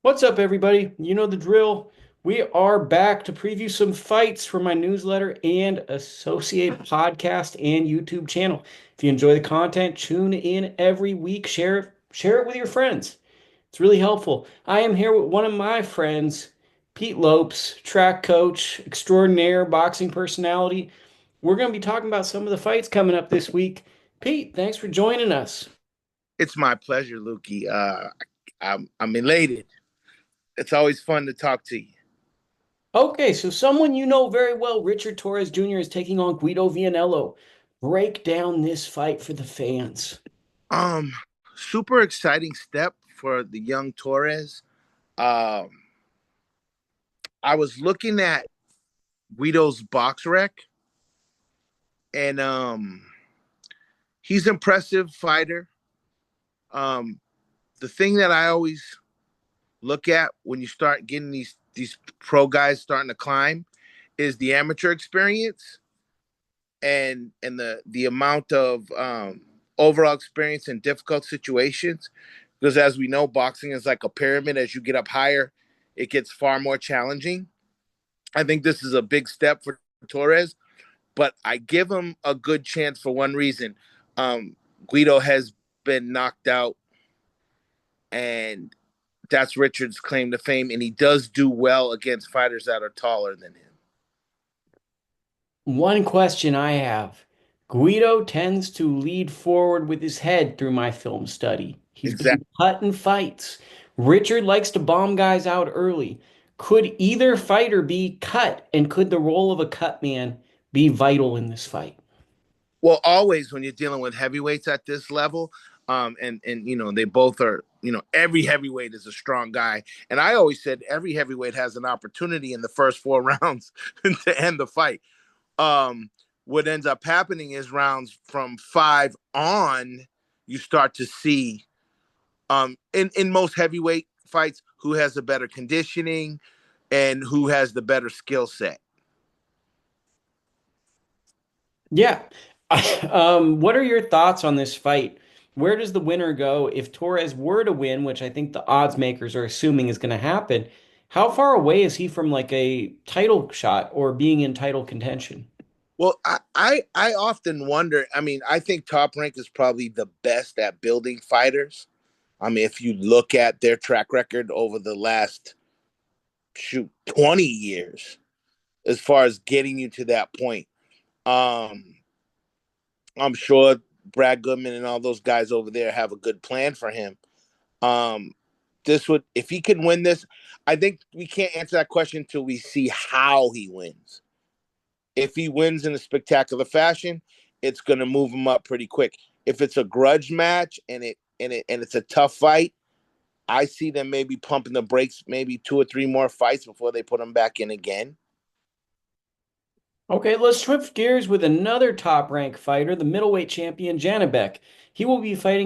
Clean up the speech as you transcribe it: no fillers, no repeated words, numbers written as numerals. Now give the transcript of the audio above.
What's up, everybody? You know the drill. We are back to preview some fights for my newsletter and associate podcast and YouTube channel. If you enjoy the content, tune in every week. Share it with your friends. It's really helpful. I am here with one of my friends, Pete Lopes, track coach, extraordinaire boxing personality. We're going to be talking about some of the fights coming up this week. Pete, thanks for joining us. It's my pleasure, Lukie. I'm elated. It's always fun to talk to you. Okay, so someone you know very well, Richard Torres Jr. is taking on Guido Vianello. Break down this fight for the fans. Um, Super exciting step for the young Torres. Um, I was looking at Guido's box rec, and he's an impressive fighter. Um, the thing that I always look at when you start getting these pro guys starting to climb is the amateur experience and the amount of overall experience in difficult situations. Because as we know, boxing is like a pyramid. As you get up higher, it gets far more challenging. I think this is a big step for Torres, but I give him a good chance for one reason. Guido has been knocked out, and that's Richard's claim to fame, and he does do well against fighters that are taller than him. One question I have. Guido tends to lead forward with his head through my film study. He's Exactly. been cut in fights. Richard likes to bomb guys out early. Could either fighter be cut, and could the role of a cut man be vital in this fight? Well, always when you're dealing with heavyweights at this level, and they both are, every heavyweight is a strong guy, and I always said every heavyweight has an opportunity in the first four rounds to end the fight. Um, what ends up happening is rounds from five on, you start to see, in most heavyweight fights, who has the better conditioning and who has the better skill set. Yeah. What are your thoughts on this fight? Where does the winner go if Torres were to win, which I think the odds makers are assuming is going to happen? How far away is he from like a title shot or being in title contention? Well, I often wonder. I mean, I think Top Rank is probably the best at building fighters. I mean, if you look at their track record over the last 20 years, as far as getting you to that point, um, I'm sure Brad Goodman and all those guys over there have a good plan for him. Um, this would, if he can win this, I think we can't answer that question until we see how he wins. If he wins in a spectacular fashion, it's going to move him up pretty quick. If it's a grudge match and it's a tough fight, I see them maybe pumping the brakes, maybe two or three more fights before they put him back in again. Okay, let's shift gears with another top rank fighter, the middleweight champion Janibek. He will be fighting